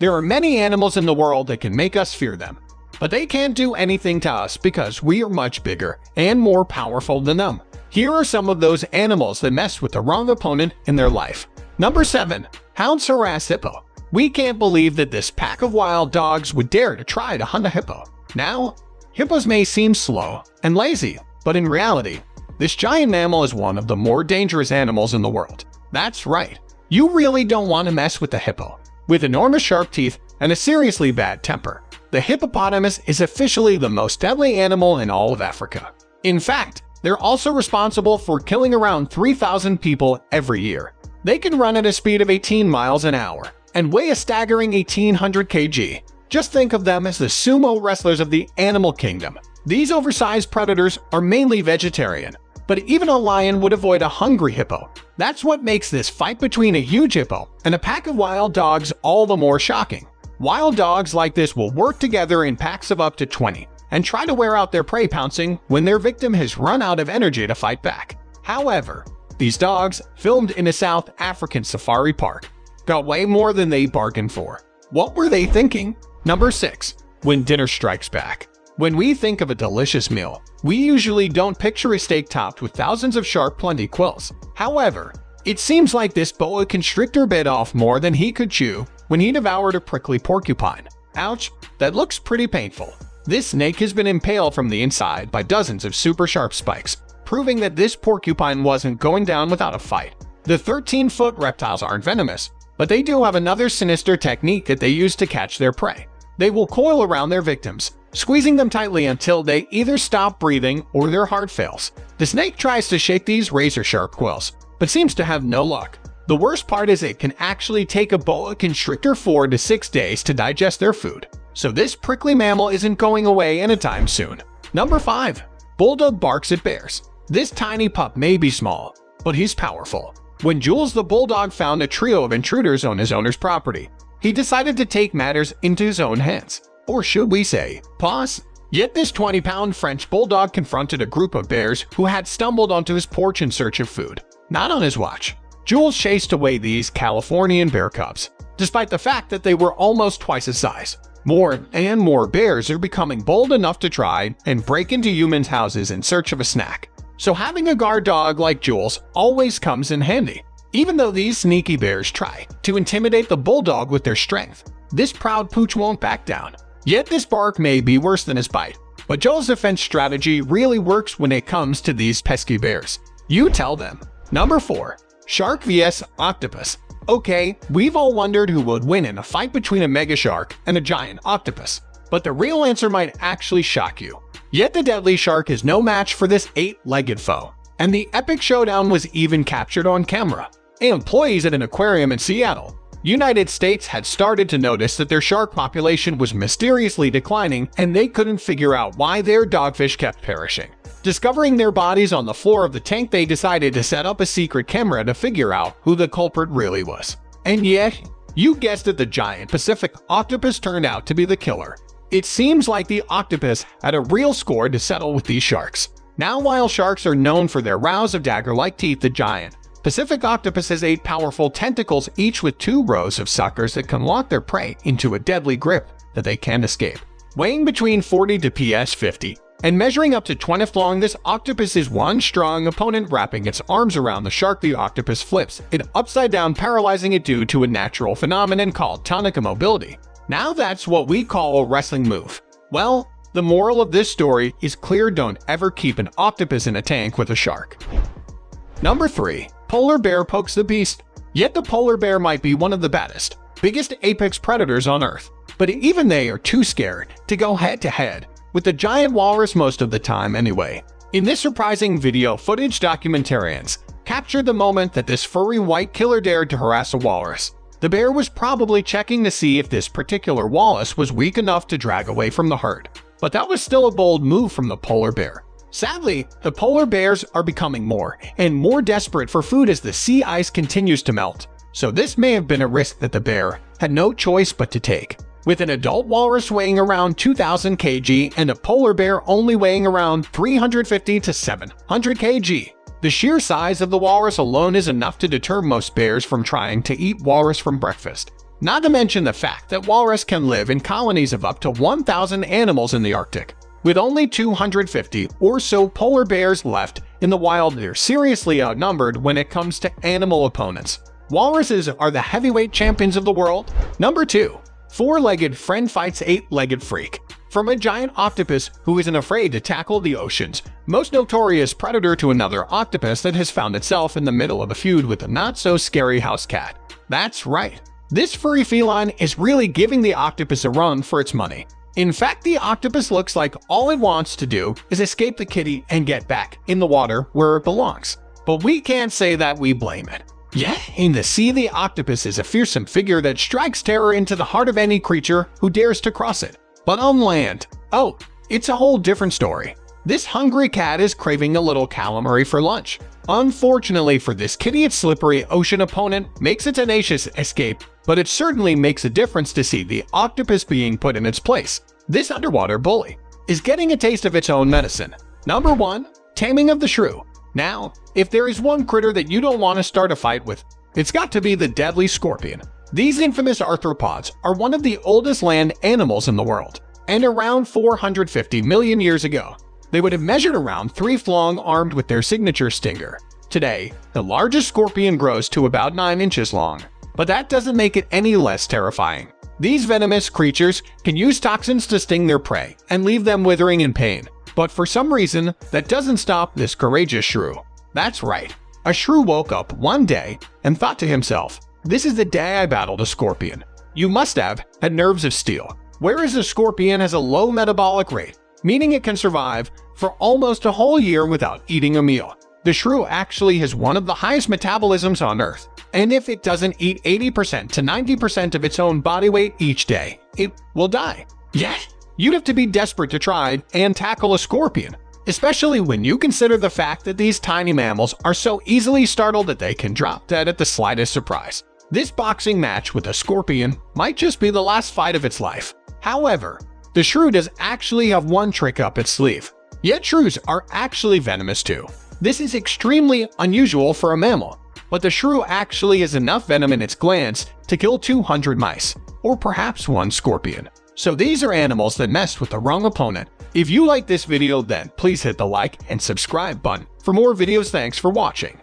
There are many animals in the world that can make us fear them, but they can't do anything to us because we are much bigger and more powerful than them. Here are some of those animals that mess with the wrong opponent in their life. Number 7. Hounds harass hippo. We can't believe that this pack of wild dogs would dare to try to hunt a hippo. Now, hippos may seem slow and lazy, but in reality, this giant mammal is one of the more dangerous animals in the world. That's right, you really don't want to mess with the hippo. With enormous sharp teeth and a seriously bad temper, the hippopotamus is officially the most deadly animal in all of Africa. In fact, they're also responsible for killing around 3,000 people every year. They can run at a speed of 18 miles an hour and weigh a staggering 1,800 kg. Just think of them as the sumo wrestlers of the animal kingdom. These oversized predators are mainly vegetarian, but even a lion would avoid a hungry hippo. That's what makes this fight between a huge hippo and a pack of wild dogs all the more shocking. Wild dogs like this will work together in packs of up to 20 and try to wear out their prey, pouncing when their victim has run out of energy to fight back. However, these dogs, filmed in a South African safari park, got way more than they bargained for. What were they thinking? Number 6. When dinner strikes back. When we think of a delicious meal, we usually don't picture a steak topped with thousands of sharp, pointy quills. However, it seems like this boa constrictor bit off more than he could chew when he devoured a prickly porcupine. Ouch, that looks pretty painful. This snake has been impaled from the inside by dozens of super sharp spikes, proving that this porcupine wasn't going down without a fight. The 13-foot reptiles aren't venomous, but they do have another sinister technique that they use to catch their prey. They will coil around their victims, squeezing them tightly until they either stop breathing or their heart fails. The snake tries to shake these razor-sharp quills, but seems to have no luck. The worst part is it can actually take a boa constrictor 4 to 6 days to digest their food. So this prickly mammal isn't going away anytime soon. Number 5. Bulldog barks at bears. This tiny pup may be small, but he's powerful. When Jules the bulldog found a trio of intruders on his owner's property, he decided to take matters into his own hands. Or should we say, paws? Yet this 20-pound French bulldog confronted a group of bears who had stumbled onto his porch in search of food. Not on his watch. Jules chased away these Californian bear cubs, despite the fact that they were almost twice his size. More and more bears are becoming bold enough to try and break into humans' houses in search of a snack. So having a guard dog like Jules always comes in handy. Even though these sneaky bears try to intimidate the bulldog with their strength, this proud pooch won't back down. Yet this bark may be worse than his bite, but Jules' defense strategy really works when it comes to these pesky bears. You tell them. Number 4. Shark vs. Octopus. Okay, we've all wondered who would win in a fight between a mega shark and a giant octopus, but the real answer might actually shock you. Yet the deadly shark is no match for this 8-legged foe, and the epic showdown was even captured on camera. Employees at an aquarium in Seattle, United States had started to notice that their shark population was mysteriously declining, and they couldn't figure out why their dogfish kept perishing. Discovering their bodies on the floor of the tank, they decided to set up a secret camera to figure out who the culprit really was. And yet, you guessed it, the giant Pacific octopus turned out to be the killer. It seems like the octopus had a real score to settle with these sharks. Now, while sharks are known for their rows of dagger-like teeth, the giant Pacific octopus has 8 powerful tentacles, each with 2 rows of suckers that can lock their prey into a deadly grip that they can't escape. Weighing between 40 to 50 and measuring up to 20 feet long, this octopus is one strong opponent. Wrapping its arms around the shark, the octopus flips it upside down, paralyzing it due to a natural phenomenon called tonic immobility. Now that's what we call a wrestling move. Well, the moral of this story is clear: don't ever keep an octopus in a tank with a shark. Number 3. Polar bear pokes the beast. Yet the polar bear might be one of the baddest, biggest apex predators on Earth, but even they are too scared to go head-to-head with the giant walrus most of the time anyway. In this surprising video footage, documentarians captured the moment that this furry white killer dared to harass a walrus. The bear was probably checking to see if this particular walrus was weak enough to drag away from the herd, but that was still a bold move from the polar bear. Sadly, the polar bears are becoming more and more desperate for food as the sea ice continues to melt, so this may have been a risk that the bear had no choice but to take. With an adult walrus weighing around 2,000 kg and a polar bear only weighing around 350 to 700 kg, the sheer size of the walrus alone is enough to deter most bears from trying to eat walrus from breakfast. Not to mention the fact that walrus can live in colonies of up to 1,000 animals in the Arctic. With only 250 or so polar bears left in the wild, they're seriously outnumbered when it comes to animal opponents. Walruses are the heavyweight champions of the world. Number 2. Four-legged friend fights eight-legged freak. From a giant octopus who isn't afraid to tackle the ocean's most notorious predator to another octopus that has found itself in the middle of a feud with a not-so-scary house cat. That's right. This furry feline is really giving the octopus a run for its money. In fact, the octopus looks like all it wants to do is escape the kitty and get back in the water where it belongs. But we can't say that we blame it. Yeah, in the sea, the octopus is a fearsome figure that strikes terror into the heart of any creature who dares to cross it. But on land, oh, it's a whole different story. This hungry cat is craving a little calamari for lunch. Unfortunately for this kitty, its slippery ocean opponent makes a tenacious escape, but it certainly makes a difference to see the octopus being put in its place. This underwater bully is getting a taste of its own medicine. Number 1. Taming of the shrew. Now, if there is one critter that you don't want to start a fight with, it's got to be the deadly scorpion. These infamous arthropods are one of the oldest land animals in the world, and around 450 million years ago, they would have measured around 3 feet long, armed with their signature stinger. Today, the largest scorpion grows to about 9 inches long, but that doesn't make it any less terrifying. These venomous creatures can use toxins to sting their prey and leave them withering in pain, but for some reason, that doesn't stop this courageous shrew. That's right, a shrew woke up one day and thought to himself, "This is the day I battled a scorpion. You must have had nerves of steel." Whereas a scorpion has a low metabolic rate, meaning it can survive for almost a whole year without eating a meal. The shrew actually has one of the highest metabolisms on Earth, and if it doesn't eat 80% to 90% of its own body weight each day, it will die. Yeah, you'd have to be desperate to try and tackle a scorpion, especially when you consider the fact that these tiny mammals are so easily startled that they can drop dead at the slightest surprise. This boxing match with a scorpion might just be the last fight of its life. However, the shrew does actually have one trick up its sleeve. Yet shrews are actually venomous too. This is extremely unusual for a mammal, but the shrew actually has enough venom in its glands to kill 200 mice, or perhaps one scorpion. So these are animals that messed with the wrong opponent. If you like this video, then please hit the like and subscribe button for more videos. Thanks for watching.